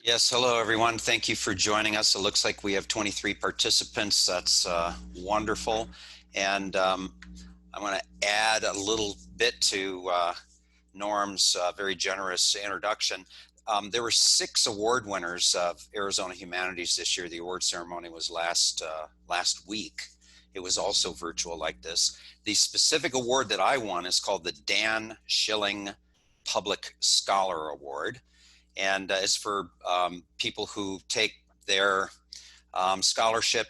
Yes, hello everyone. Thank you for joining us. It looks like we have 23 participants. That's wonderful. And I'm going to add a little bit to Norm's very generous introduction. There were 6 award winners of Arizona Humanities this year. The award ceremony was last week. It was also virtual like this. The specific award that I won is called the Dan Schilling Public Scholar Award. And it's for people who take their scholarship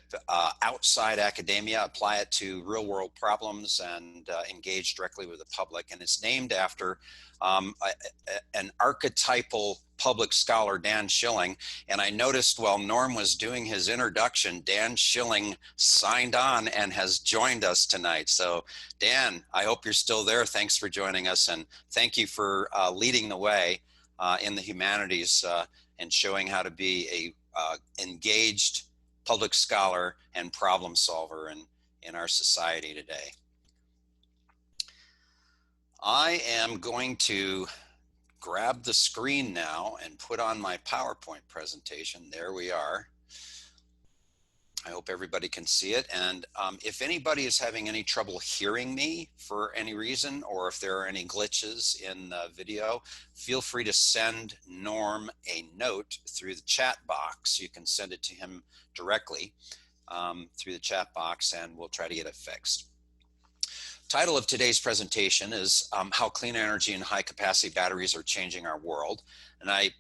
outside academia, apply it to real world problems, and engage directly with the public. And it's named after an archetypal public scholar, Dan Schilling. And I noticed while Norm was doing his introduction, Dan Schilling signed on and has joined us tonight. So Dan, I hope you're still there. Thanks for joining us, and thank you for leading the way in the humanities and showing how to be a engaged public scholar and problem solver in our society today. I am going to grab the screen now and put on my PowerPoint presentation. There we are. I hope everybody can see it. And if anybody is having any trouble hearing me for any reason, or if there are any glitches in the video, feel free to send Norm a note through the chat box. You can send it to him directly through the chat box, and we'll try to get it fixed. Title of today's presentation is How Clean Energy and High Capacity Batteries Are Changing Our World. And I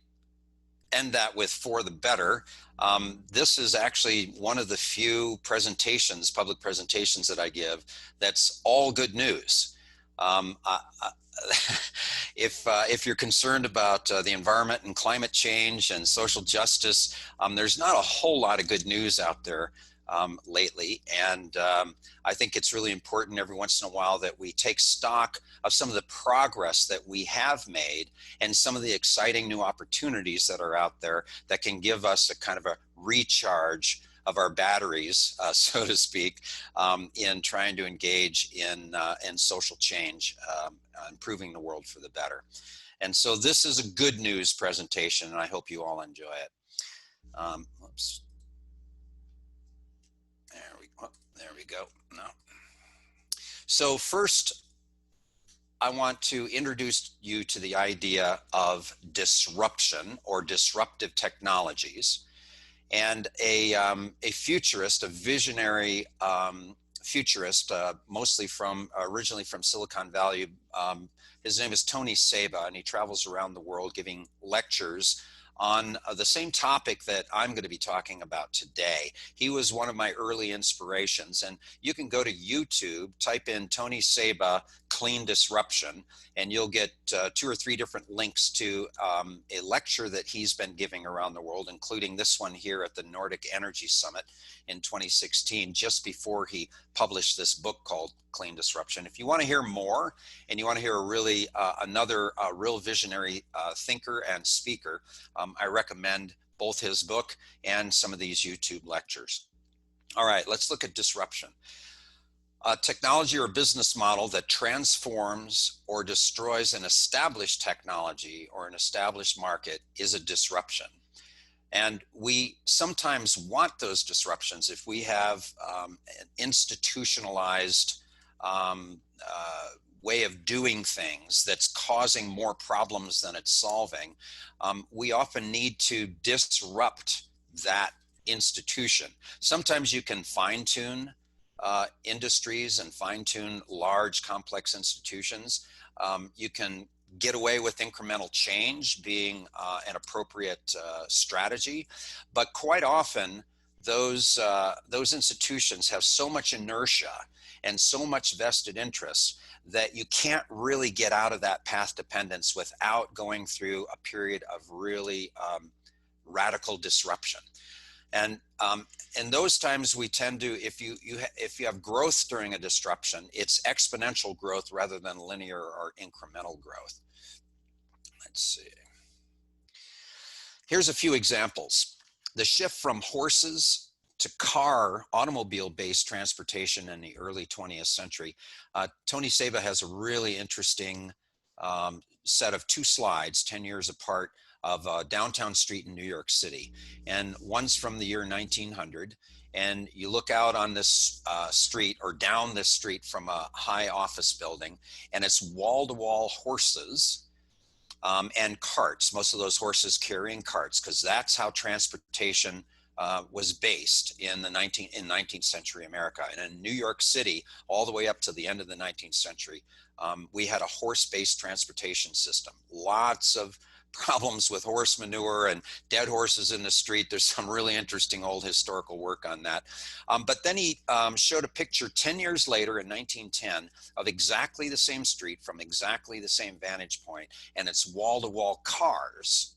end that with For the Better. This is actually one of the few presentations, public presentations that I give, that's all good news. If you're concerned about the environment and climate change and social justice, there's not a whole lot of good news out there lately. And I think it's really important every once in a while that we take stock of some of the progress that we have made and some of the exciting new opportunities that are out there that can give us a kind of a recharge of our batteries, so to speak, in trying to engage in social change, improving the world for the better. And so this is a good news presentation, and I hope you all enjoy it. Oops. There we go. No. So first, I want to introduce you to the idea of disruption or disruptive technologies. And a futurist, a visionary futurist, mostly originally from Silicon Valley. His name is Tony Seba, and he travels around the world giving lectures on the same topic that I'm going to be talking about today. He was one of my early inspirations, and you can go to YouTube, type in Tony Seba Clean Disruption, and you'll get 2 or 3 different links to a lecture that he's been giving around the world, including this one here at the Nordic Energy Summit in 2016, just before he published this book called Clean Disruption. If you want to hear more, and you want to hear a really another real visionary thinker and speaker, I recommend both his book and some of these YouTube lectures. All right, let's look at disruption. A technology or business model that transforms or destroys an established technology or an established market is a disruption. And we sometimes want those disruptions if we have an institutionalized way of doing things that's causing more problems than it's solving. We often need to disrupt that institution. Sometimes you can fine-tune industries and fine-tune large complex institutions. You can get away with incremental change being an appropriate strategy, but quite often those institutions have so much inertia and so much vested interest that you can't really get out of that path dependence without going through a period of really radical disruption. And in those times, we tend to, if you have growth during a disruption, it's exponential growth rather than linear or incremental growth. Let's see. Here's a few examples. The shift from horses to automobile-based transportation in the early 20th century. Tony Seba has a really interesting set of 2 slides, 10 years apart, of a downtown street in New York City. And one's from the year 1900. And you look out on this street or down this street from a high office building, and it's wall-to-wall horses and carts, most of those horses carrying carts, because that's how transportation was based in the 19th century America. And in New York City, all the way up to the end of the 19th century, we had a horse-based transportation system. Lots of problems with horse manure and dead horses in the street. There's some really interesting old historical work on that. But then he showed a picture 10 years later in 1910 of exactly the same street from exactly the same vantage point, and it's wall-to-wall cars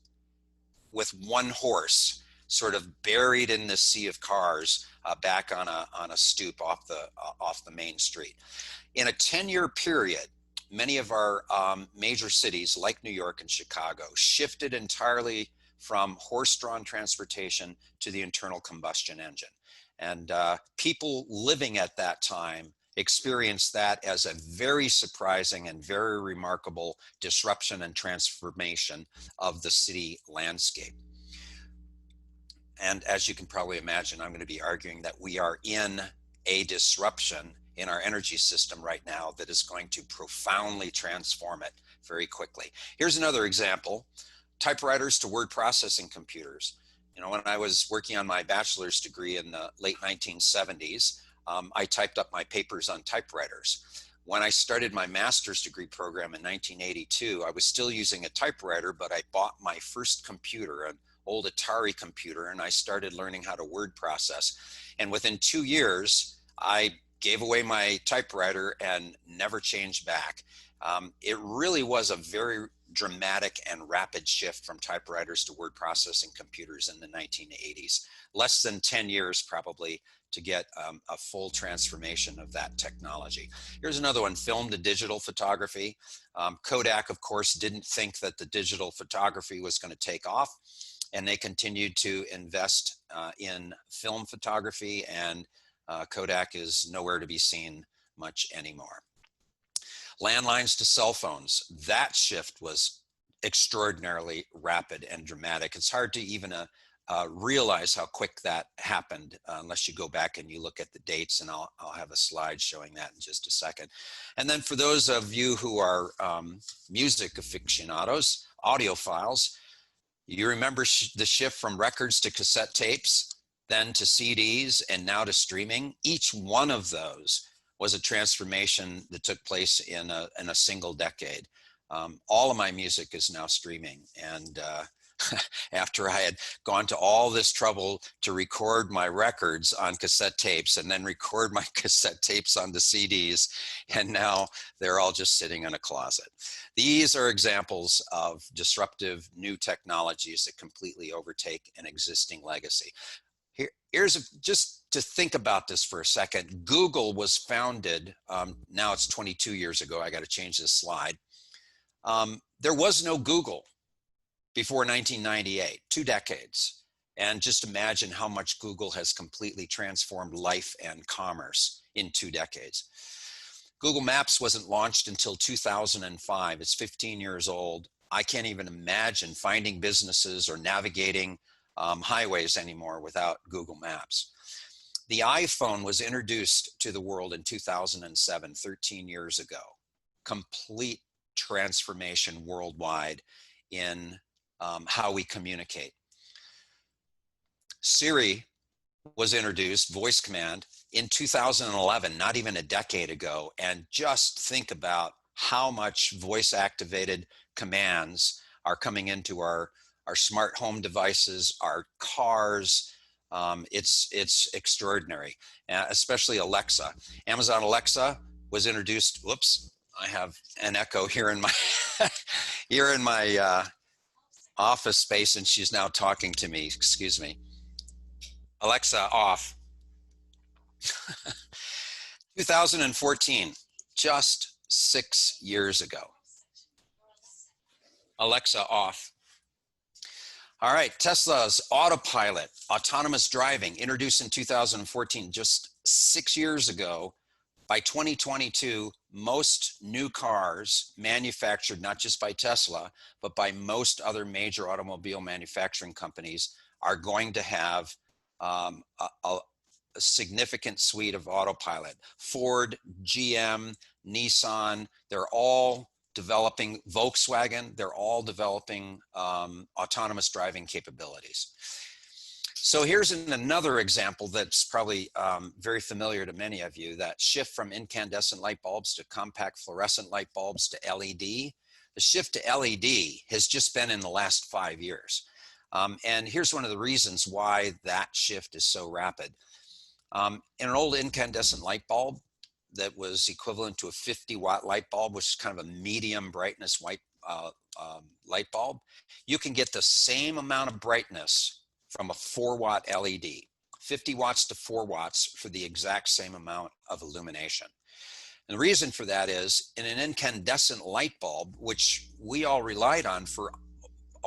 with one horse sort of buried in this sea of cars back on a stoop off the main street. In a 10-year period, many of our major cities like New York and Chicago shifted entirely from horse-drawn transportation to the internal combustion engine. And people living at that time experienced that as a very surprising and very remarkable disruption and transformation of the city landscape. And as you can probably imagine, I'm going to be arguing that we are in a disruption in our energy system right now that is going to profoundly transform it very quickly. Here's another example: typewriters to word processing computers. You know, when I was working on my bachelor's degree in the late 1970s, I typed up my papers on typewriters. When I started my master's degree program in 1982, I was still using a typewriter, but I bought my first computer, an old Atari computer, and I started learning how to word process. And within 2 years, I gave away my typewriter and never changed back. It really was a very dramatic and rapid shift from typewriters to word processing computers in the 1980s. Less than 10 years probably to get a full transformation of that technology. Here's another one: film to digital photography. Kodak, of course, didn't think that the digital photography was going to take off, and they continued to invest in film photography, and Kodak is nowhere to be seen much anymore. Landlines to cell phones. That shift was extraordinarily rapid and dramatic. It's hard to even realize how quick that happened unless you go back and you look at the dates, and I'll have a slide showing that in just a second. And then for those of you who are music aficionados, audiophiles, you remember the shift from records to cassette tapes, then to CDs, and now to streaming. Each one of those was a transformation that took place in a single decade. All of my music is now streaming. And after I had gone to all this trouble to record my records on cassette tapes and then record my cassette tapes onto CDs, and now they're all just sitting in a closet. These are examples of disruptive new technologies that completely overtake an existing legacy. Here's just to think about this for a second. Google was founded, now it's 22 years ago. I got to change this slide. There was no Google before 1998, 2 decades. And just imagine how much Google has completely transformed life and commerce in 2 decades. Google Maps wasn't launched until 2005. It's 15 years old. I can't even imagine finding businesses or navigating highways anymore without Google Maps. The iPhone was introduced to the world in 2007, 13 years ago. Complete transformation worldwide in how we communicate. Siri was introduced, voice command, in 2011, not even a decade ago. And just think about how much voice activated commands are coming into our smart home devices, our cars. It's extraordinary, especially Alexa. Amazon Alexa was introduced. Whoops, I have an echo here in my office space, and she's now talking to me. Excuse me. Alexa, off. 2014, just 6 years ago. Alexa, off. All right, Tesla's autopilot, autonomous driving, introduced in 2014, just 6 years ago. By 2022, most new cars manufactured not just by Tesla, but by most other major automobile manufacturing companies are going to have a significant suite of autopilot. Ford, GM, Nissan, they're all developing, Volkswagen, they're all developing autonomous driving capabilities. So here's another example that's probably very familiar to many of you, that shift from incandescent light bulbs to compact fluorescent light bulbs to LED. The shift to LED has just been in the last 5 years. And here's one of the reasons why that shift is so rapid. In an old incandescent light bulb that was equivalent to a 50-watt light bulb, which is kind of a medium brightness white light bulb, you can get the same amount of brightness from a 4-watt LED, 50 watts to 4 watts for the exact same amount of illumination. And the reason for that is, in an incandescent light bulb, which we all relied on for,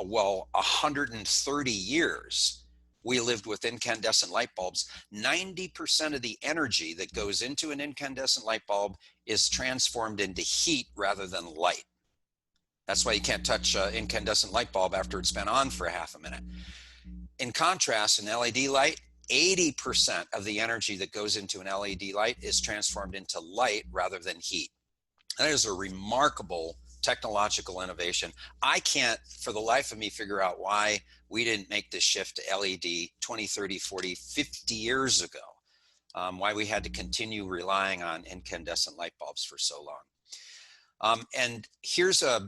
well, 130 years, we lived with incandescent light bulbs. 90% of the energy that goes into an incandescent light bulb is transformed into heat rather than light. That's why you can't touch an incandescent light bulb after it's been on for a half a minute. In contrast, an LED light, 80% of the energy that goes into an LED light is transformed into light rather than heat. That is a remarkable technological innovation. I can't, for the life of me, figure out why we didn't make this shift to LED 20, 30, 40, 50 years ago, why we had to continue relying on incandescent light bulbs for so long. And here's a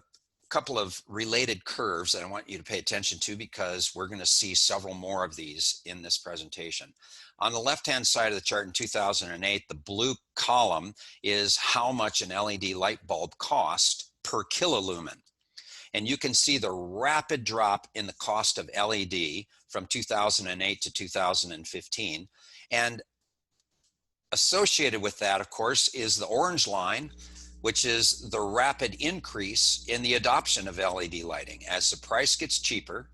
couple of related curves that I want you to pay attention to, because we're going to see several more of these in this presentation. On the left-hand side of the chart in 2008, the blue column is how much an LED light bulb cost per kilolumen. And you can see the rapid drop in the cost of LED from 2008 to 2015. And associated with that, of course, is the orange line, which is the rapid increase in the adoption of LED lighting. As the price gets cheaper,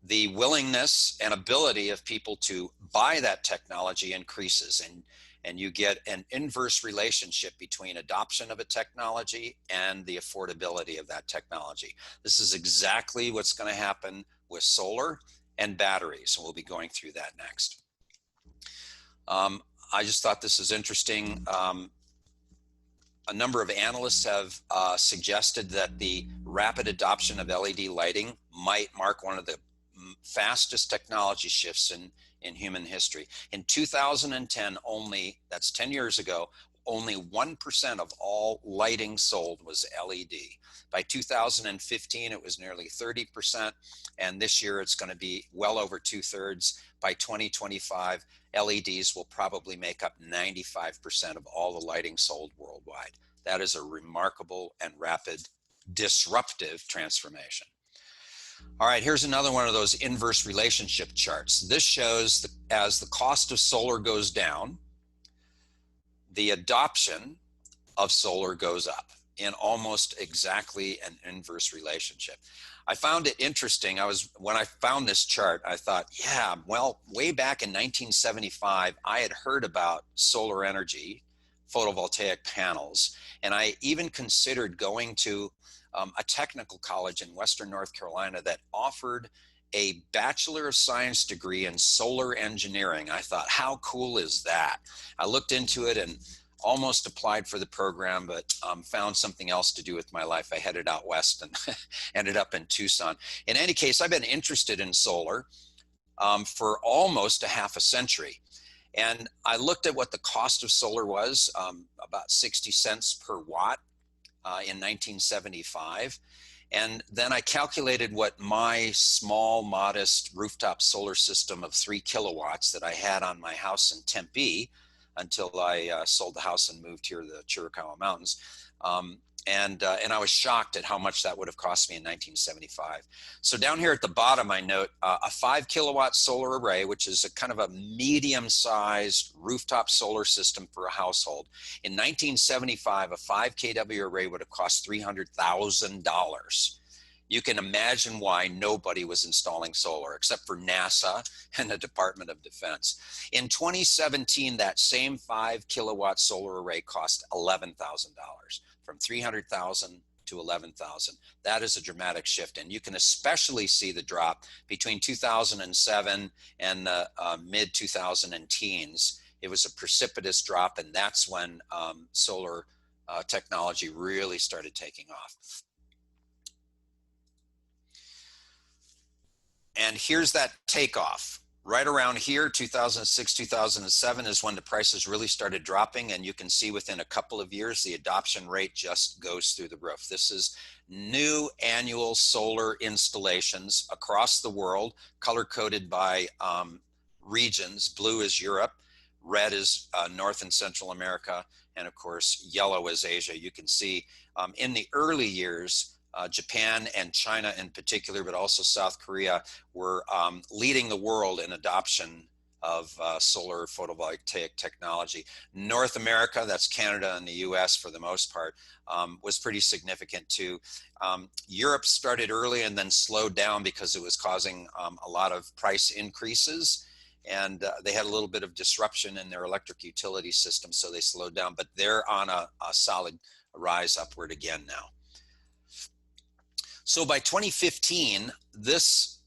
the willingness and ability of people to buy that technology increases, and you get an inverse relationship between adoption of a technology and the affordability of that technology. This is exactly what's going to happen with solar and batteries, and we'll be going through that next. I just thought this is interesting. A number of analysts have suggested that the rapid adoption of LED lighting might mark one of the fastest technology shifts in human history. In 2010 only, that's 10 years ago, only 1% of all lighting sold was LED. By 2015, it was nearly 30%, and this year it's going to be well over 2/3. By 2025, LEDs will probably make up 95% of all the lighting sold worldwide. That is a remarkable and rapid disruptive transformation. All right, here's another one of those inverse relationship charts. This shows as the cost of solar goes down, the adoption of solar goes up in almost exactly an inverse relationship. I found it interesting. When I found this chart, I thought, yeah, well, way back in 1975, I had heard about solar energy, photovoltaic panels, and I even considered going to a technical college in Western North Carolina that offered a Bachelor of Science degree in solar engineering. I thought, how cool is that? I looked into it and almost applied for the program, but found something else to do with my life. I headed out west and ended up in Tucson. In any case, I've been interested in solar for almost a half a century. And I looked at what the cost of solar was, about 60 cents per watt in 1975. And then I calculated what my small, modest rooftop solar system of 3 kilowatts that I had on my house in Tempe until I sold the house and moved here to the Chiricahua Mountains. And I was shocked at how much that would have cost me in 1975. So down here at the bottom, I note a 5 kilowatt solar array, which is a kind of a medium-sized rooftop solar system for a household. In 1975, a 5 kW array would have cost $300,000. you can imagine why nobody was installing solar except for NASA and the Department of Defense. In 2017, that same 5 kilowatt solar array cost $11,000, from $300,000 to $11,000. That is a dramatic shift, and you can especially see the drop between 2007 and the mid 2010s. It was a precipitous drop, and that's when solar technology really started taking off. And here's that takeoff. Right around here, 2006, 2007 is when the prices really started dropping, and you can see within a couple of years, the adoption rate just goes through the roof. This is new annual solar installations across the world, color-coded by regions. Blue is Europe, red is North and Central America, and of course, yellow is Asia. You can see in the early years, Japan and China in particular, but also South Korea, were leading the world in adoption of solar photovoltaic technology. North America, that's Canada and the US for the most part, was pretty significant too. Europe started early and then slowed down because it was causing a lot of price increases. And they had a little bit of disruption in their electric utility system, so they slowed down, but they're on a solid rise upward again now. So by 2015, this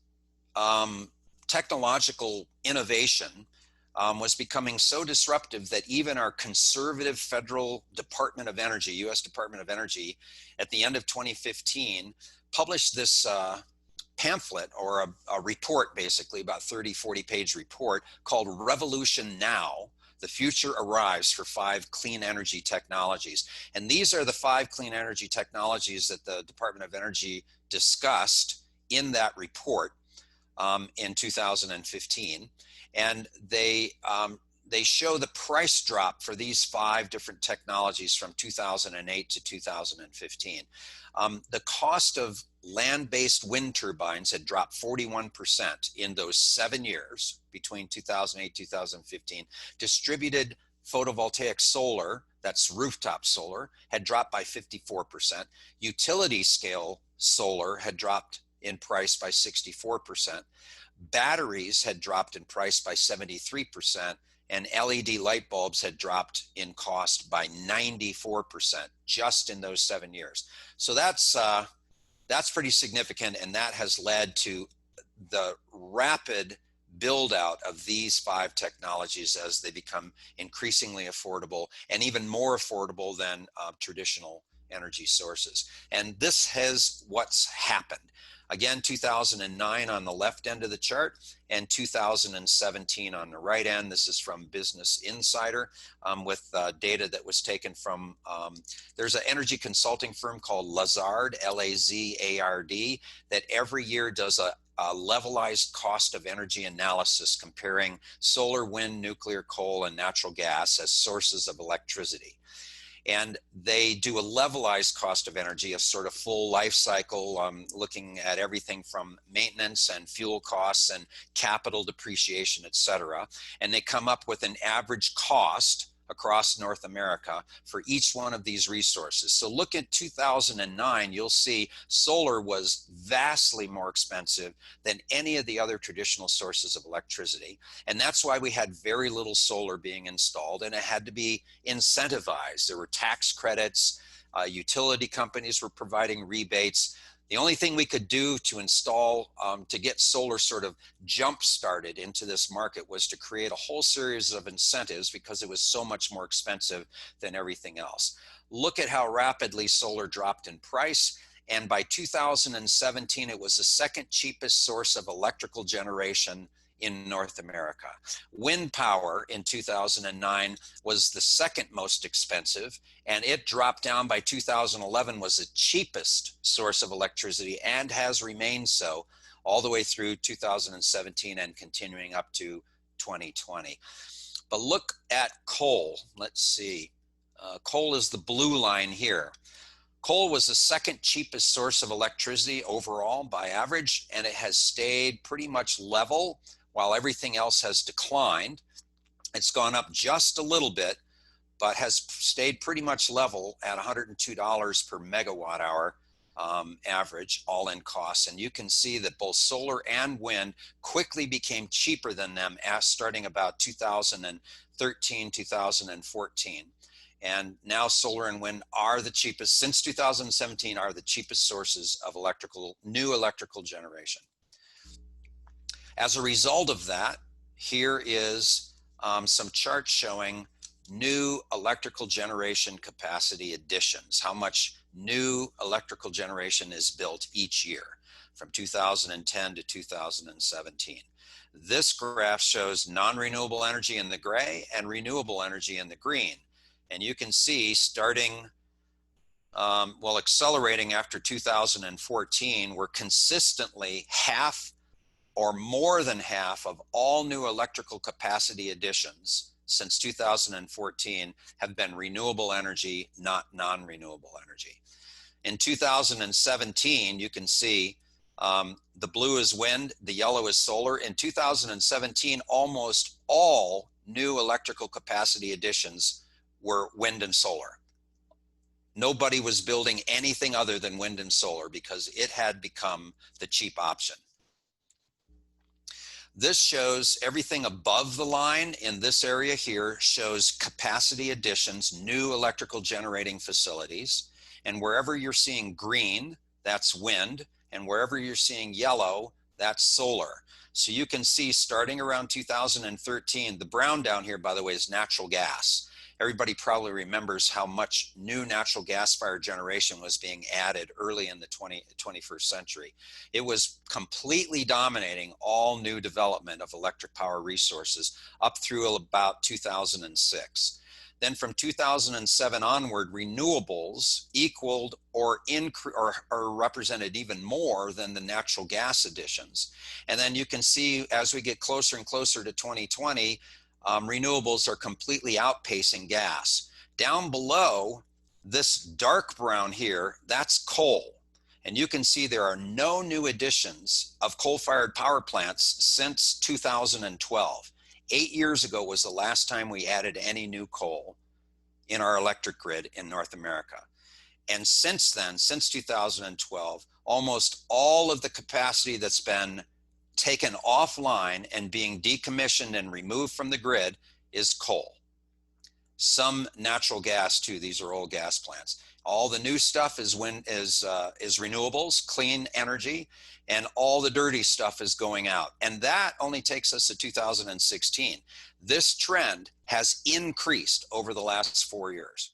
technological innovation was becoming so disruptive that even our conservative federal Department of Energy, US Department of Energy, at the end of 2015, published this pamphlet, or a report, basically about 30-40 page report called Revolution Now: The Future Arrives for 5 Clean Energy Technologies. And these are the 5 clean energy technologies that the Department of Energy discussed in that report in 2015. And they show the price drop for these 5 different technologies from 2008 to 2015. The cost of land-based wind turbines had dropped 41% in those 7 years between 2008 2015. Distributed photovoltaic solar, that's rooftop solar, had dropped by 54%. Utility scale solar had dropped in price by 64%. Batteries had dropped in price by 73%. And LED light bulbs had dropped in cost by 94% just in those 7 years. So that's pretty significant, and that has led to the rapid build out of these 5 technologies as they become increasingly affordable, and even more affordable than traditional energy sources. And this has what's happened. Again, 2009 on the left end of the chart, and 2017 on the right end. This is from Business Insider with data that was taken from, there's an energy consulting firm called Lazard, L-A-Z-A-R-D, that every year does a levelized cost of energy analysis comparing solar, wind, nuclear, coal, and natural gas as sources of electricity. And they do a levelized cost of energy, a sort of full life cycle, looking at everything from maintenance and fuel costs and capital depreciation, et cetera. And they come up with an average cost across North America for each one of these resources. So look at 2009, you'll see solar was vastly more expensive than any of the other traditional sources of electricity. And that's why we had very little solar being installed, and it had to be incentivized. There were tax credits, utility companies were providing rebates. The only thing we could do to install, to get solar sort of jump started into this market, was to create a whole series of incentives because it was so much more expensive than everything else. Look at how rapidly solar dropped in price. And by 2017, it was the second cheapest source of electrical generation in North America. Wind power in 2009 was the second most expensive, and it dropped down by 2011, was the cheapest source of electricity, and has remained so all the way through 2017 and continuing up to 2020. But look at coal. Let's see. Coal is the blue line here. Coal was the second cheapest source of electricity overall by average, and it has stayed pretty much level while everything else has declined. It's gone up just a little bit, but has stayed pretty much level at $102 per megawatt hour average all-in costs. And you can see that both solar and wind quickly became cheaper than them as starting about 2013, 2014. And now solar and wind are the cheapest, since 2017, are the cheapest sources of new electrical generation. As a result of that, here is some charts showing new electrical generation capacity additions, how much new electrical generation is built each year from 2010 to 2017. This graph shows non-renewable energy in the gray and renewable energy in the green. And you can see starting, accelerating after 2014, we're consistently half or more than half of all new electrical capacity additions since 2014 have been renewable energy, not non-renewable energy. In 2017, you can see the blue is wind, the yellow is solar. In 2017, almost all new electrical capacity additions were wind and solar. Nobody was building anything other than wind and solar because it had become the cheap option. This shows everything above the line in this area here shows capacity additions, new electrical generating facilities. And wherever you're seeing green, that's wind. And wherever you're seeing yellow, that's solar. So you can see starting around 2013, the brown down here, by the way, is natural gas. Everybody probably remembers how much new natural gas-fired generation was being added early in the 21st century. It was completely dominating all new development of electric power resources up through about 2006. Then from 2007 onward, renewables equaled or represented even more than the natural gas additions. And then you can see as we get closer and closer to 2020, renewables are completely outpacing gas. Down below, this dark brown here, that's coal. And you can see there are no new additions of coal-fired power plants since 2012. 8 years ago was the last time we added any new coal in our electric grid in North America. And since then, since 2012, almost all of the capacity that's been taken offline and being decommissioned and removed from the grid is coal. Some natural gas too. These are old gas plants. All the new stuff is renewables, clean energy, and all the dirty stuff is going out. And that only takes us to 2016. This trend has increased over the last 4 years.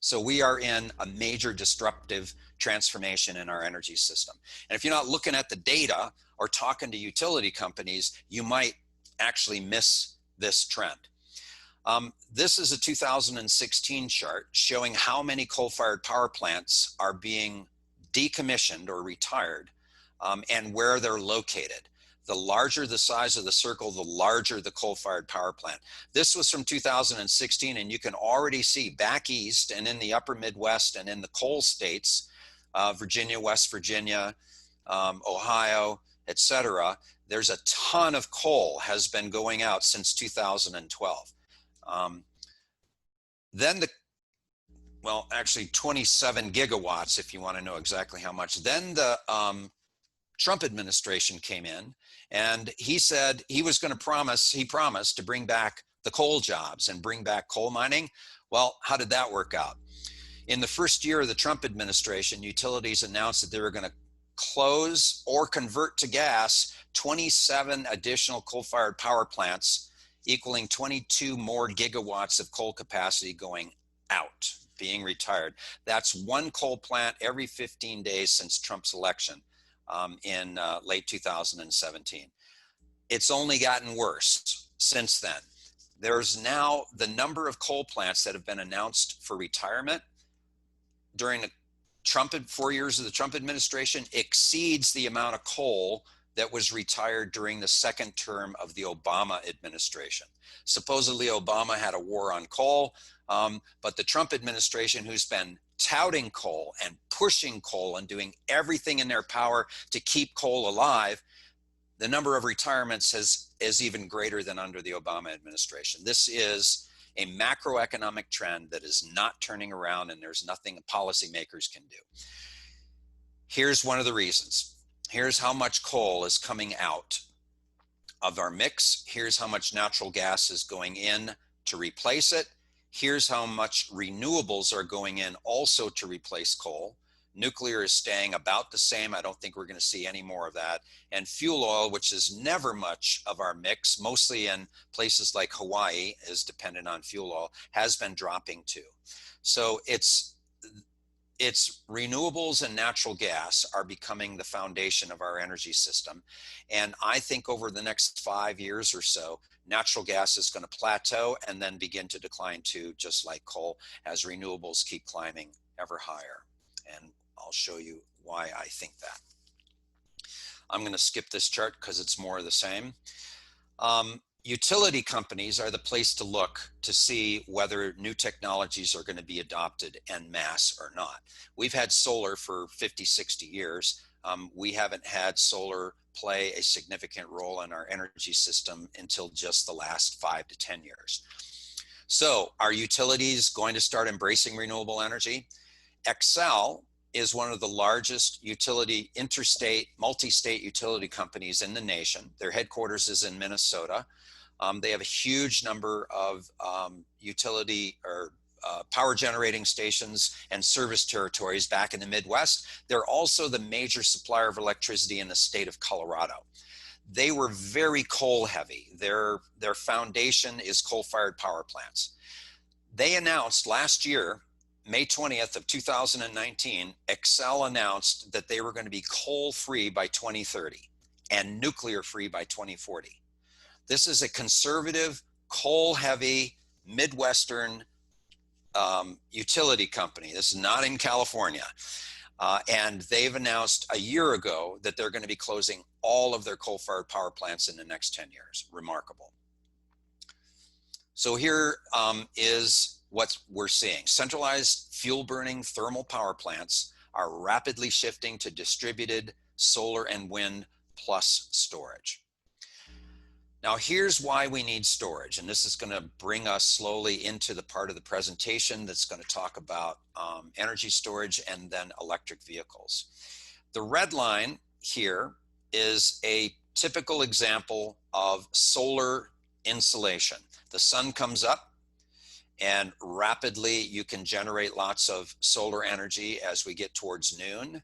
So we are in a major disruptive transformation in our energy system. And if you're not looking at the data or talking to utility companies, you might actually miss this trend. This is a 2016 chart showing how many coal-fired power plants are being decommissioned or retired and where they're located. The larger the size of the circle, the larger the coal-fired power plant. This was from 2016, and you can already see back east and in the upper Midwest and in the coal states, Virginia, West Virginia, Ohio, etc. There's a ton of coal has been going out since 2012. Then actually 27 gigawatts, if you want to know exactly how much. Then the Trump administration came in, and he said he promised to bring back the coal jobs and bring back coal mining. Well, how did that work out? In the first year of the Trump administration, utilities announced that they were going to close or convert to gas 27 additional coal-fired power plants, equaling 22 more gigawatts of coal capacity going out, being retired. That's one coal plant every 15 days since Trump's election in late 2017. It's only gotten worse since then. There's now the number of coal plants that have been announced for retirement during the 4 years of the Trump administration exceeds the amount of coal that was retired during the second term of the Obama administration. Supposedly Obama had a war on coal, but the Trump administration, who's been touting coal and pushing coal and doing everything in their power to keep coal alive, the number of retirements is even greater than under the Obama administration. This is a macroeconomic trend that is not turning around, and there's nothing policymakers can do. Here's one of the reasons. Here's how much coal is coming out of our mix. Here's how much natural gas is going in to replace it. Here's how much renewables are going in also to replace coal. Nuclear is staying about the same. I don't think we're going to see any more of that. And fuel oil, which is never much of our mix, mostly in places like Hawaii, is dependent on fuel oil, has been dropping too. So it's renewables and natural gas are becoming the foundation of our energy system. And I think over the next 5 years or so, natural gas is going to plateau and then begin to decline too, just like coal, as renewables keep climbing ever higher. And I'll show you why I think that. I'm going to skip this chart because it's more of the same. Utility companies are the place to look to see whether new technologies are going to be adopted en masse or not. We've had solar for 50, 60 years. We haven't had solar play a significant role in our energy system until just the last 5 to 10 years. So are utilities going to start embracing renewable energy? Xcel is one of the largest interstate, multi-state utility companies in the nation. Their headquarters is in Minnesota. They have a huge number of utility or power generating stations and service territories back in the Midwest. They're also the major supplier of electricity in the state of Colorado. They were very coal heavy. Their foundation is coal-fired power plants. They announced last year, May 20th of 2019, Xcel announced that they were going to be coal-free by 2030 and nuclear-free by 2040. This is a conservative, coal-heavy, Midwestern utility company. This is not in California. And they've announced a year ago that they're going to be closing all of their coal-fired power plants in the next 10 years. Remarkable. So here is what we're seeing. Centralized fuel-burning thermal power plants are rapidly shifting to distributed solar and wind plus storage. Now here's why we need storage, and this is going to bring us slowly into the part of the presentation that's going to talk about energy storage and then electric vehicles. The red line here is a typical example of solar insolation. The sun comes up and rapidly you can generate lots of solar energy as we get towards noon,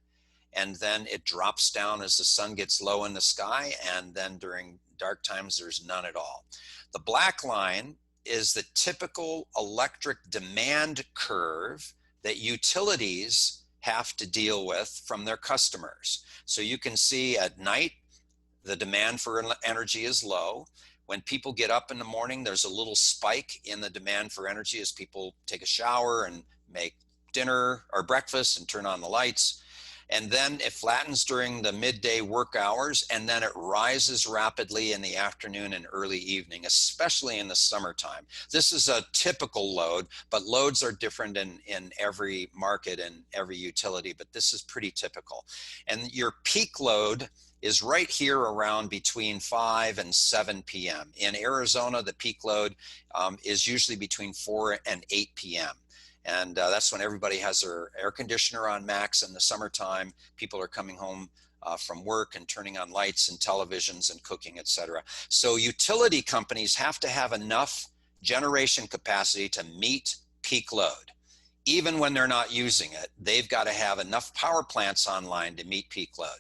and then it drops down as the sun gets low in the sky, and then during dark times there's none at all. The black line is the typical electric demand curve that utilities have to deal with from their customers. So you can see at night the demand for energy is low. When people get up in the morning, there's a little spike in the demand for energy as people take a shower and make dinner or breakfast and turn on the lights. And then it flattens during the midday work hours, and then it rises rapidly in the afternoon and early evening, especially in the summertime. This is a typical load, but loads are different in every market and every utility, but this is pretty typical. And your peak load is right here around between 5 and 7 p.m. In Arizona, the peak load is usually between 4 and 8 p.m. And that's when everybody has their air conditioner on max in the summertime. People are coming home from work and turning on lights and televisions and cooking, etc. So utility companies have to have enough generation capacity to meet peak load. Even when they're not using it, they've got to have enough power plants online to meet peak load.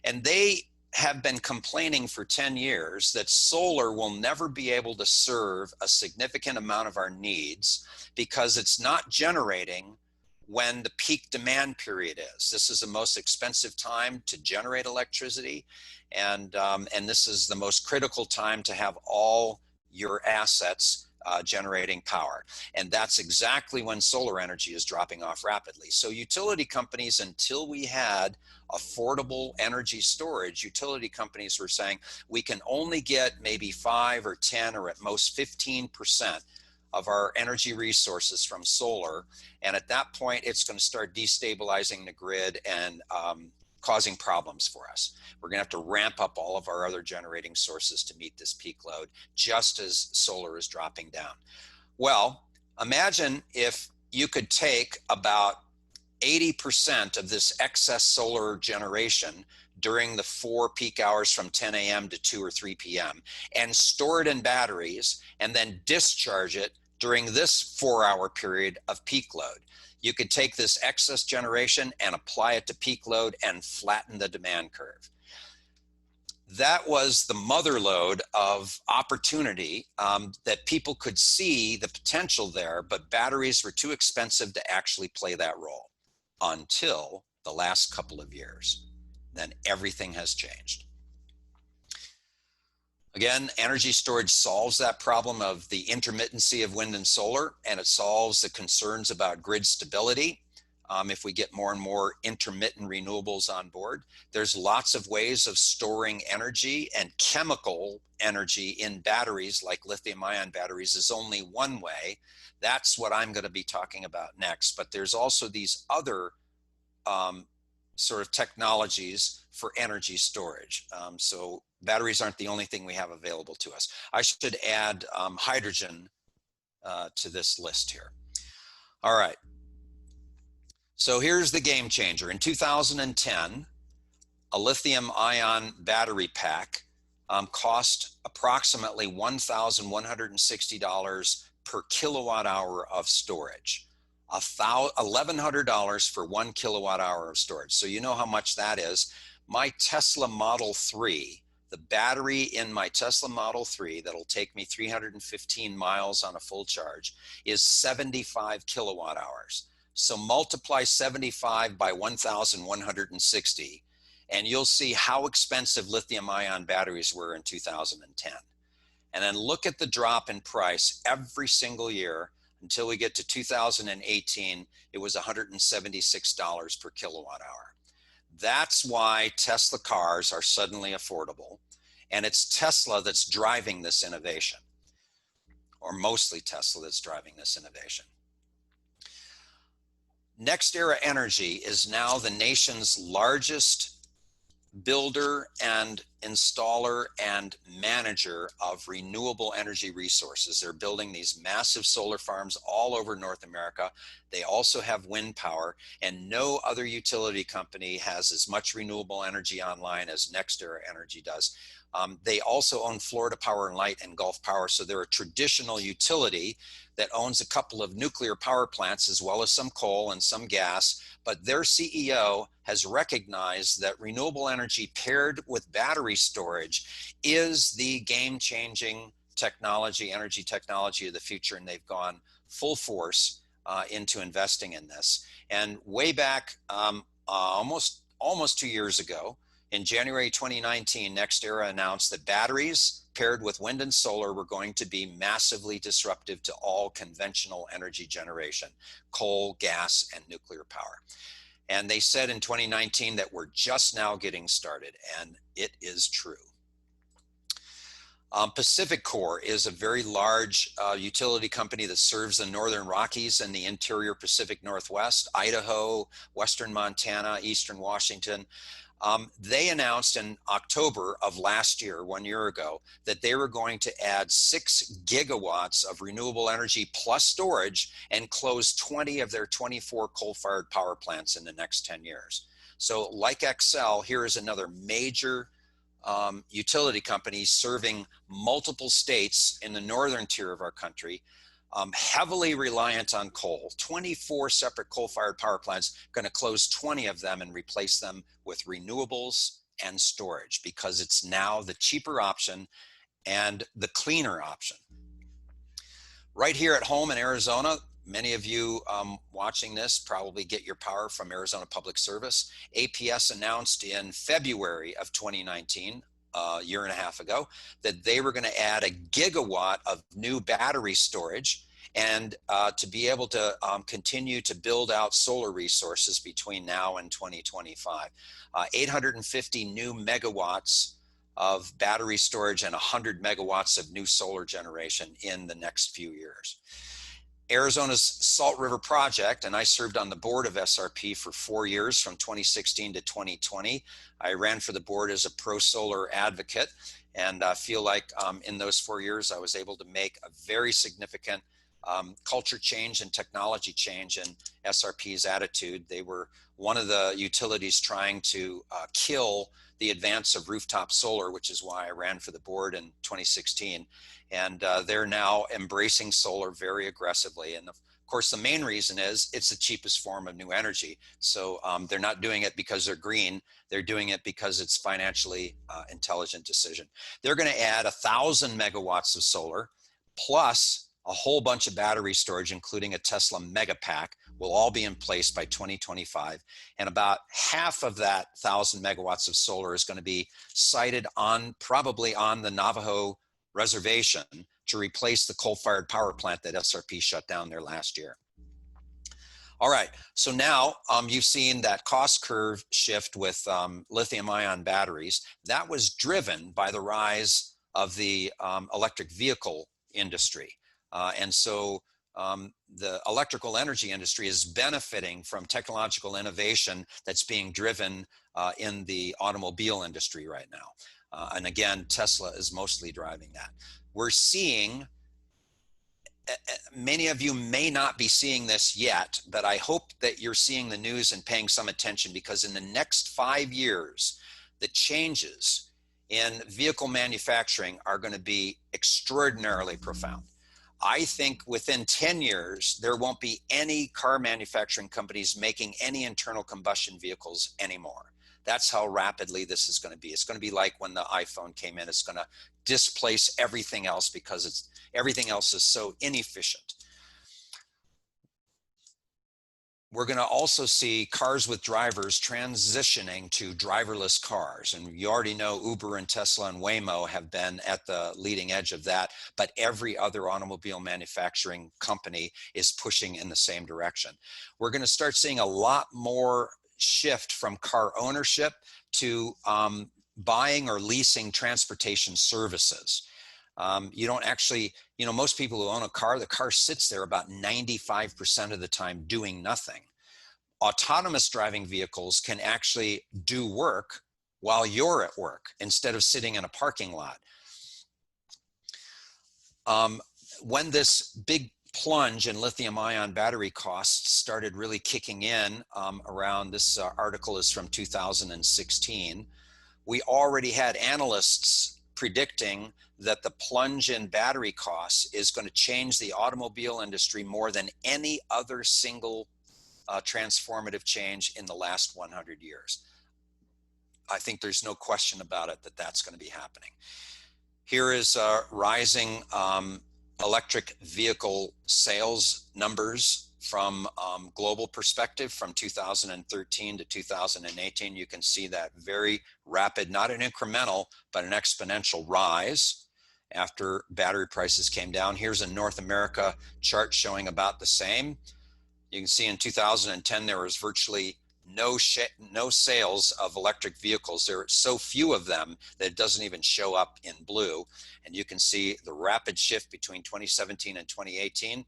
And they have been complaining for 10 years that solar will never be able to serve a significant amount of our needs because it's not generating when the peak demand period is. This is the most expensive time to generate electricity, and this is the most critical time to have all your assets generating power. And that's exactly when solar energy is dropping off rapidly. So utility companies, until we had affordable energy storage, utility companies were saying we can only get maybe 5 or 10 or at most 15% of our energy resources from solar. And at that point, it's going to start destabilizing the grid and causing problems for us. We're going to have to ramp up all of our other generating sources to meet this peak load, just as solar is dropping down. Well, imagine if you could take about 80% of this excess solar generation during the 4 peak hours from 10 a.m. to 2 or 3 p.m. and store it in batteries and then discharge it during this 4-hour period of peak load. You could take this excess generation and apply it to peak load and flatten the demand curve. That was the mother lode of opportunity, that people could see the potential there, but batteries were too expensive to actually play that role until the last couple of years. Then everything has changed. Again, energy storage solves that problem of the intermittency of wind and solar, and it solves the concerns about grid stability. If we get more and more intermittent renewables on board, there's lots of ways of storing energy, and chemical energy in batteries like lithium-ion batteries is only one way. That's what I'm going to be talking about next. But there's also these other sort of technologies for energy storage. So batteries aren't the only thing we have available to us. I should add hydrogen to this list here. All right. So here's the game changer. In 2010, a lithium-ion battery pack cost approximately $1,160 per kilowatt hour of storage. $1,100 for 1 kilowatt hour of storage. So you know how much that is. My Tesla Model 3, the battery in my Tesla Model 3 that'll take me 315 miles on a full charge is 75 kilowatt hours. So multiply 75 by 1,160, and you'll see how expensive lithium-ion batteries were in 2010. And then look at the drop in price every single year until we get to 2018, it was $176 per kilowatt hour. That's why Tesla cars are suddenly affordable. And it's Tesla that's driving this innovation, or mostly Tesla that's driving this innovation. Nextera Energy is now the nation's largest builder and installer and manager of renewable energy resources. They're building these massive solar farms all over North America. They also have wind power, and no other utility company has as much renewable energy online as Nextera Energy does. They also own Florida Power and Light and Gulf Power, so they're a traditional utility that owns a couple of nuclear power plants as well as some coal and some gas. But their CEO has recognized that renewable energy paired with battery storage is the game-changing technology, energy technology of the future, and they've gone full force into investing in this. And way back almost 2 years ago, in January 2019, Nextera announced that batteries paired with wind and solar were going to be massively disruptive to all conventional energy generation, coal, gas, and nuclear power. And they said in 2019 that we're just now getting started, and it is true. Pacific Core is a very large utility company that serves the Northern Rockies and the interior Pacific Northwest, Idaho, Western Montana, Eastern Washington. They announced in October of last year, 1 year ago, that they were going to add 6 gigawatts of renewable energy plus storage and close 20 of their 24 coal-fired power plants in the next 10 years. So like Xcel, here is another major utility company serving multiple states in the northern tier of our country, heavily reliant on coal. 24 separate coal-fired power plants, going to close 20 of them and replace them with renewables and storage, because it's now the cheaper option and the cleaner option. Right here at home in Arizona, many of you watching this probably get your power from Arizona Public Service. APS announced in February of 2019, a year and a half ago, that they were going to add 1 gigawatt of new battery storage and to be able to continue to build out solar resources between now and 2025. 850 new megawatts of battery storage and 100 megawatts of new solar generation in the next few years. Arizona's Salt River Project, and I served on the board of SRP for 4 years from 2016 to 2020. I ran for the board as a pro-solar advocate, and I feel like in those 4 years I was able to make a very significant culture change and technology change and SRP's attitude. They were one of the utilities trying to kill the advance of rooftop solar, which is why I ran for the board in 2016. And they're now embracing solar very aggressively. And of course, the main reason is it's the cheapest form of new energy. So they're not doing it because they're green. They're doing it because it's financially intelligent decision. They're going to add 1,000 megawatts of solar plus a whole bunch of battery storage, including a Tesla mega pack, will all be in place by 2025. And about half of that 1,000 megawatts of solar is going to be sited on, probably on the Navajo reservation, to replace the coal-fired power plant that SRP shut down there last year. All right, so now you've seen that cost curve shift with lithium-ion batteries. That was driven by the rise of the electric vehicle industry. And so the electrical energy industry is benefiting from technological innovation that's being driven in the automobile industry right now. And again, Tesla is mostly driving that. We're seeing, many of you may not be seeing this yet, but I hope that you're seeing the news and paying some attention, because in the next 5 years, the changes in vehicle manufacturing are going to be extraordinarily profound. I think within 10 years, there won't be any car manufacturing companies making any internal combustion vehicles anymore. That's how rapidly this is going to be. It's going to be like when the iPhone came in. It's going to displace everything else because everything else is so inefficient. We're going to also see cars with drivers transitioning to driverless cars. And you already know Uber and Tesla and Waymo have been at the leading edge of that, but every other automobile manufacturing company is pushing in the same direction. We're going to start seeing a lot more shift from car ownership to buying or leasing transportation services. You don't actually, most people who own a car, the car sits there about 95% of the time doing nothing. Autonomous driving vehicles can actually do work while you're at work instead of sitting in a parking lot. When this big plunge in lithium-ion battery costs started really kicking in around, this article is from 2016, we already had analysts predicting that the plunge in battery costs is going to change the automobile industry more than any other single transformative change in the last 100 years. I think there's no question about it that that's going to be happening. Here is rising electric vehicle sales numbers from global perspective from 2013 to 2018. You can see that very rapid, not an incremental, but an exponential rise after battery prices came down. Here's a North America chart showing about the same. You can see in 2010, there was virtually no sales of electric vehicles. There are so few of them that it doesn't even show up in blue. And you can see the rapid shift between 2017 and 2018.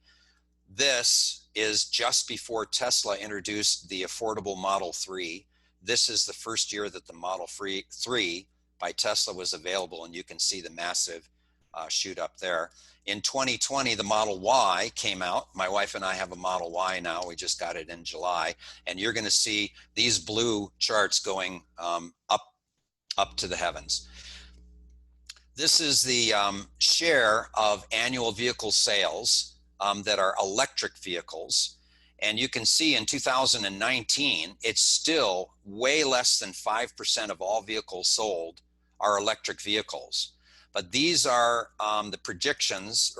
This is just before Tesla introduced the affordable Model 3. This is the first year that the Model 3 by Tesla was available, and you can see the massive shoot up there. In 2020, the Model Y came out. My wife and I have a Model Y now. We just got it in July. And you're going to see these blue charts going up to the heavens. This is the share of annual vehicle sales that are electric vehicles. And you can see in 2019, it's still way less than 5% of all vehicles sold are electric vehicles. But these are the projections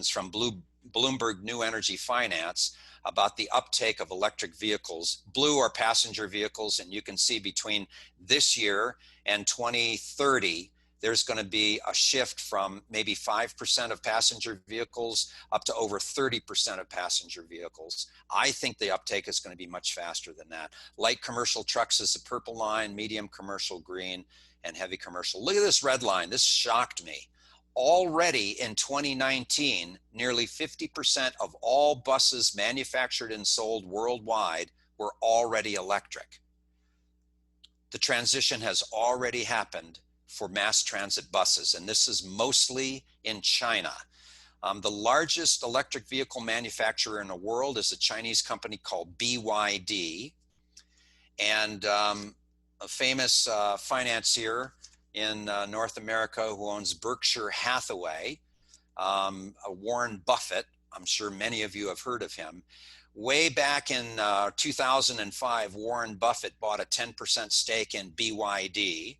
from Bloomberg New Energy Finance about the uptake of electric vehicles. Blue are passenger vehicles, and you can see between this year and 2030, there's going to be a shift from maybe 5% of passenger vehicles up to over 30% of passenger vehicles. I think the uptake is going to be much faster than that. Light commercial trucks is the purple line, medium commercial green, and heavy commercial. Look at this red line. This shocked me. Already in 2019, nearly 50% of all buses manufactured and sold worldwide were already electric. The transition has already happened for mass transit buses, and this is mostly in China. The largest electric vehicle manufacturer in the world is a Chinese company called BYD. And a famous financier in North America who owns Berkshire Hathaway, Warren Buffett. I'm sure many of you have heard of him. Way back in 2005, Warren Buffett bought a 10% stake in BYD,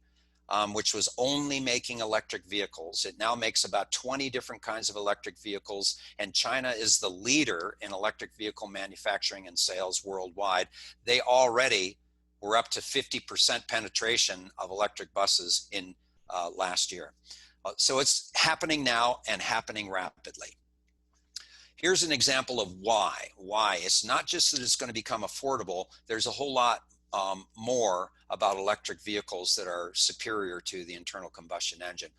which was only making electric vehicles. It now makes about 20 different kinds of electric vehicles, and China is the leader in electric vehicle manufacturing and sales worldwide. They already were up to 50% penetration of electric buses in last year. So it's happening now and happening rapidly. Here's an example of why. Why? It's not just that it's going to become affordable. There's a whole lot more about electric vehicles that are superior to the internal combustion engine.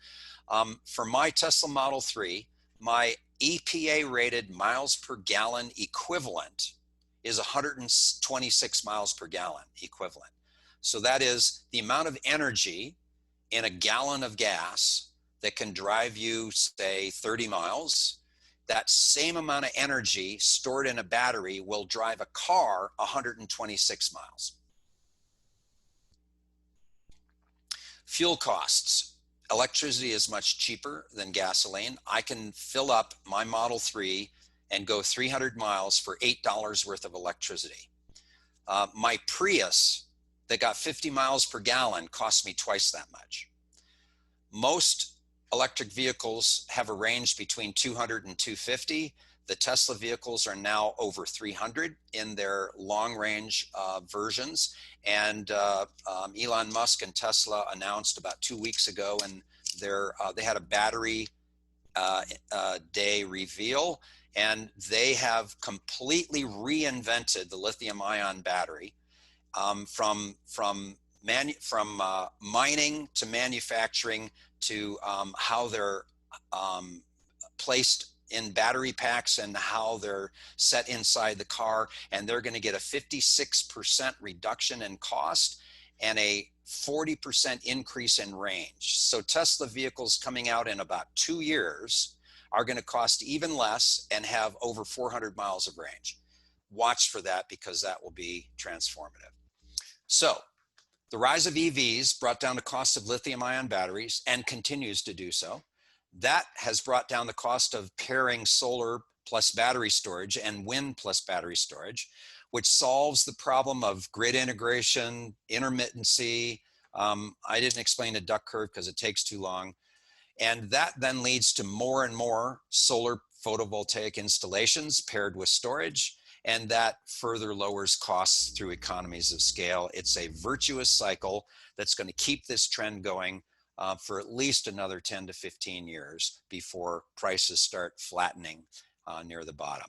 For my Tesla Model 3, my EPA rated miles per gallon equivalent is 126 miles per gallon equivalent. So that is the amount of energy in a gallon of gas that can drive you, say, 30 miles. That same amount of energy stored in a battery will drive a car 126 miles. Fuel costs. Electricity is much cheaper than gasoline. I can fill up my Model 3 and go 300 miles for $8 worth of electricity. My Prius that got 50 miles per gallon cost me twice that much. Most electric vehicles have a range between 200 and 250. The Tesla vehicles are now over 300 in their long range versions. And Elon Musk and Tesla announced about 2 weeks ago, and they had a battery day reveal, and they have completely reinvented the lithium ion battery from mining to manufacturing to how they're placed in battery packs and how they're set inside the car. And they're going to get a 56% reduction in cost and a 40% increase in range. So Tesla vehicles coming out in about 2 years are going to cost even less and have over 400 miles of range. Watch for that, because that will be transformative. So the rise of EVs brought down the cost of lithium-ion batteries and continues to do so. That has brought down the cost of pairing solar plus battery storage and wind plus battery storage, which solves the problem of grid integration, intermittency. I didn't explain the duck curve because it takes too long. And that then leads to more and more solar photovoltaic installations paired with storage, and that further lowers costs through economies of scale. It's a virtuous cycle that's going to keep this trend going for at least another 10 to 15 years before prices start flattening near the bottom.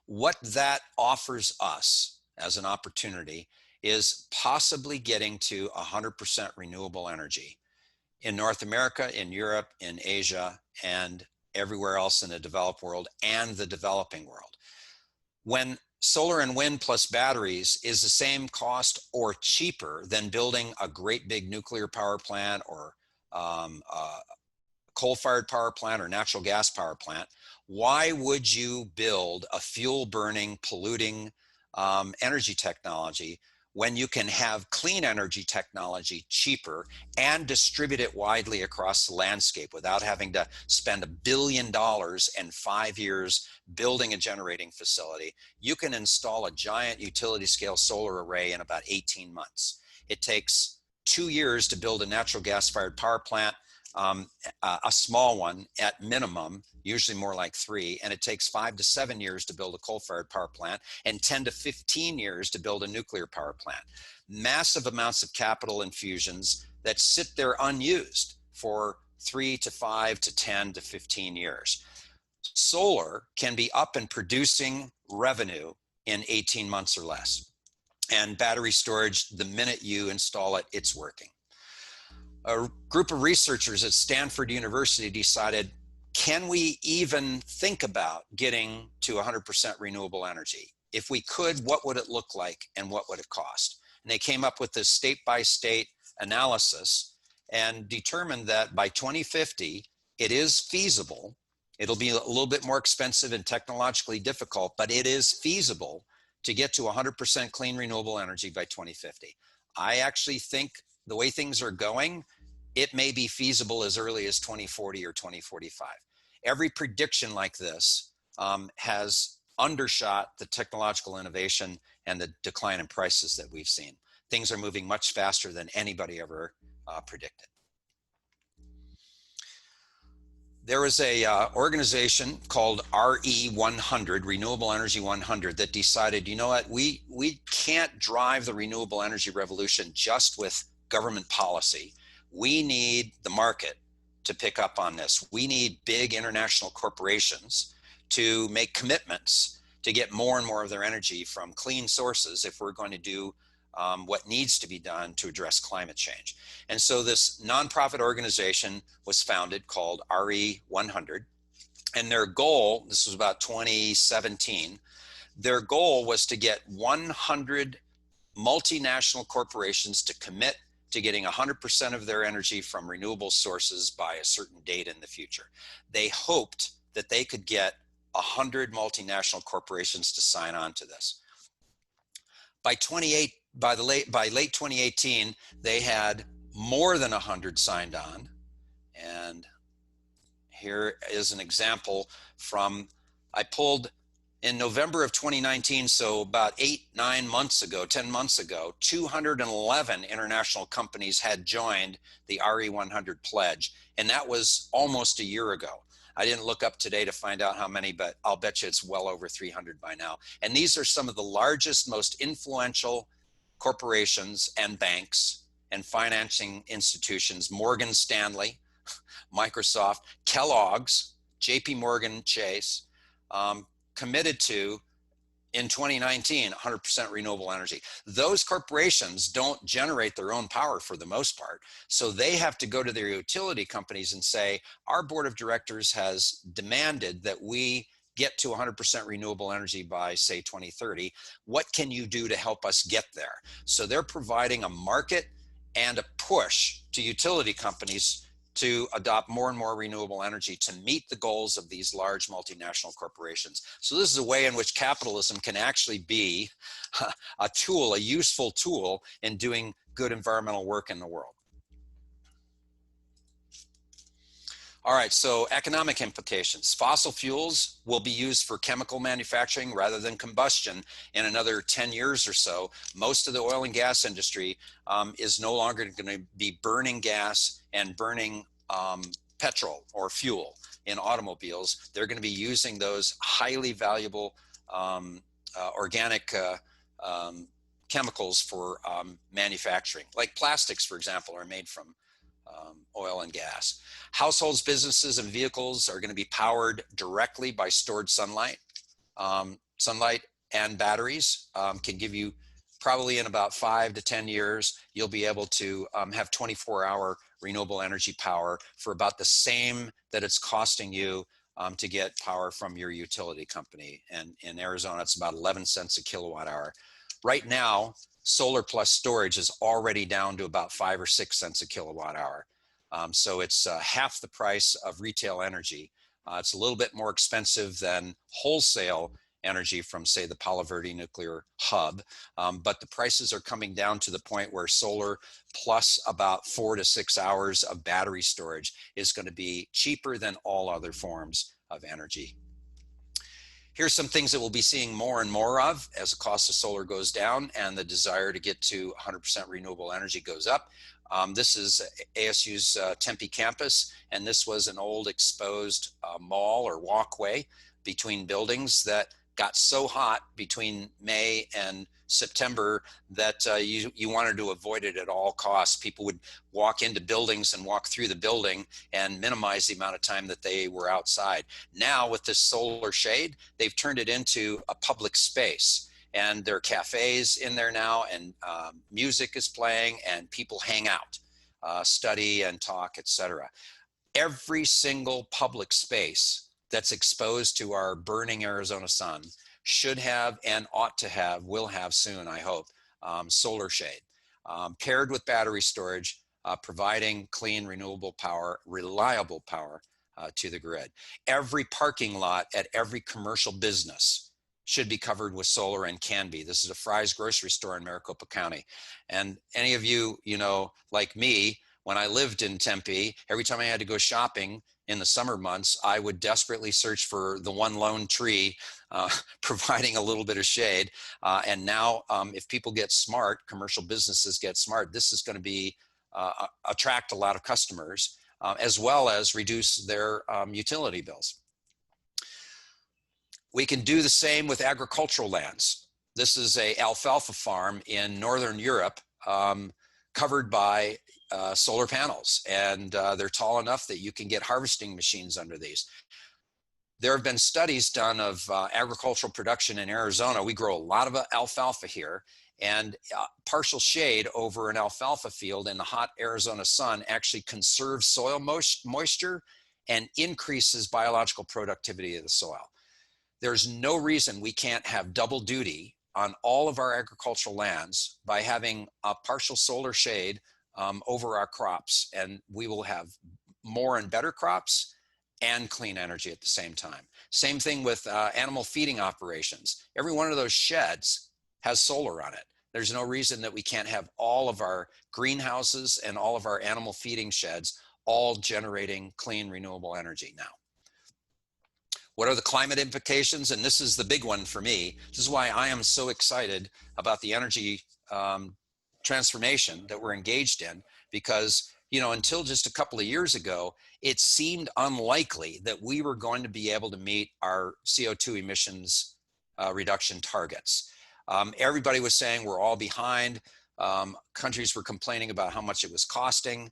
What that offers us as an opportunity is possibly getting to 100% renewable energy in North America, in Europe, in Asia, and everywhere else in the developed world and the developing world. When solar and wind plus batteries is the same cost or cheaper than building a great big nuclear power plant or coal-fired power plant or natural gas power plant, why would you build a fuel-burning, polluting energy technology when you can have clean energy technology cheaper and distribute it widely across the landscape without having to spend $1 billion and 5 years building a generating facility? You can install a giant utility scale solar array in about 18 months. It takes 2 years to build a natural gas fired power plant, a small one at minimum, usually more like 3, and it takes 5 to 7 years to build a coal-fired power plant and 10 to 15 years to build a nuclear power plant. Massive amounts of capital infusions that sit there unused for 3 to 5 to 10 to 15 years. Solar can be up and producing revenue in 18 months or less. And battery storage, the minute you install it, it's working. A group of researchers at Stanford University decided, can we even think about getting to 100% renewable energy? If we could, what would it look like and what would it cost? And they came up with this state-by-state analysis and determined that by 2050, it is feasible It'll be a little bit more expensive and technologically difficult, but it is feasible to get to 100% clean renewable energy by 2050. I actually think the way things are going, it may be feasible as early as 2040 or 2045. Every prediction like this has undershot the technological innovation and the decline in prices that we've seen. Things are moving much faster than anybody ever predicted. There was a organization called Re100, Renewable Energy 100, that decided, you know what, we can't drive the renewable energy revolution just with government policy. We need the market to pick up on this. We need big international corporations to make commitments to get more and more of their energy from clean sources if we're going to do what needs to be done to address climate change. And so this nonprofit organization was founded called Re100. And their goal, this was about 2017, their goal was to get 100 multinational corporations to commit to getting 100% of their energy from renewable sources by a certain date in the future. They hoped that they could get 100 multinational corporations to sign on to this. By late 2018, they had more than 100 signed on. And here is an example from, I pulled in November of 2019, so about 10 months ago, 211 international companies had joined the Re100 pledge. And that was almost a year ago. I didn't look up today to find out how many, but I'll bet you it's well over 300 by now. And these are some of the largest, most influential corporations and banks and financing institutions: Morgan Stanley, Microsoft, Kellogg's, JP Morgan Chase, committed to, in 2019, 100% renewable energy. Those corporations don't generate their own power for the most part. So they have to go to their utility companies and say, our board of directors has demanded that we get to 100% renewable energy by, say, 2030. What can you do to help us get there? So they're providing a market and a push to utility companies to adopt more and more renewable energy to meet the goals of these large multinational corporations. So this is a way in which capitalism can actually be a tool, a useful tool in doing good environmental work in the world. All right, so economic implications. Fossil fuels will be used for chemical manufacturing rather than combustion in another 10 years or so. Most of the oil and gas industry is no longer going to be burning gas and burning petrol or fuel in automobiles. They're going to be using those highly valuable organic chemicals for manufacturing. Like plastics, for example, are made from oil and gas. Households, businesses, and vehicles are going to be powered directly by stored sunlight. Sunlight and batteries can give you, probably in about 5 to 10 years, you'll be able to have 24-hour renewable energy power for about the same that it's costing you to get power from your utility company. And in Arizona, it's about 11 cents a kilowatt hour. Right now, solar plus storage is already down to about 5 or 6 cents a kilowatt hour. So it's half the price of retail energy. It's a little bit more expensive than wholesale energy from, say, the Palo Verde nuclear hub. But the prices are coming down to the point where solar plus about 4 to 6 hours of battery storage is going to be cheaper than all other forms of energy. Here's some things that we'll be seeing more and more of as the cost of solar goes down and the desire to get to 100% renewable energy goes up. This is ASU's Tempe campus, and this was an old exposed mall or walkway between buildings that got so hot between May and September that you wanted to avoid it at all costs. People would walk into buildings and walk through the building and minimize the amount of time that they were outside. Now with this solar shade, they've turned it into a public space. And there are cafes in there now, and music is playing, and people hang out, study and talk, etc. Every single public space that's exposed to our burning Arizona sun should have and ought to have, will have soon, I hope, solar shade, paired with battery storage, providing clean, renewable power, reliable power to the grid. Every parking lot at every commercial business should be covered with solar and can be. This is a Fry's grocery store in Maricopa County. And any of you, like me, when I lived in Tempe, every time I had to go shopping in the summer months, I would desperately search for the one lone tree providing a little bit of shade. And now if people get smart, commercial businesses get smart, this is going to be attract a lot of customers as well as reduce their utility bills. We can do the same with agricultural lands. This is a alfalfa farm in Northern Europe covered by solar panels, and they're tall enough that you can get harvesting machines under these. There have been studies done of agricultural production in Arizona. We grow a lot of alfalfa here, and partial shade over an alfalfa field in the hot Arizona sun actually conserves soil moisture and increases biological productivity of the soil. There's no reason we can't have double duty on all of our agricultural lands by having a partial solar shade over our crops, and we will have more and better crops and clean energy at the same time. Same thing with animal feeding operations. Every one of those sheds has solar on it. There's no reason that we can't have all of our greenhouses and all of our animal feeding sheds all generating clean, renewable energy now. What are the climate implications? And this is the big one for me. This is why I am so excited about the energy transformation that we're engaged in, because until just a couple of years ago, it seemed unlikely that we were going to be able to meet our CO2 emissions reduction targets. Everybody was saying we're all behind. Countries were complaining about how much it was costing.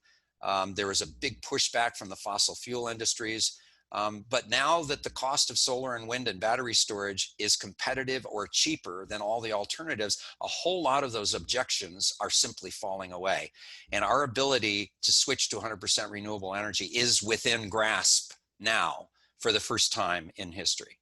There was a big pushback from the fossil fuel industries. But now that the cost of solar and wind and battery storage is competitive or cheaper than all the alternatives, a whole lot of those objections are simply falling away. And our ability to switch to 100% renewable energy is within grasp now for the first time in history.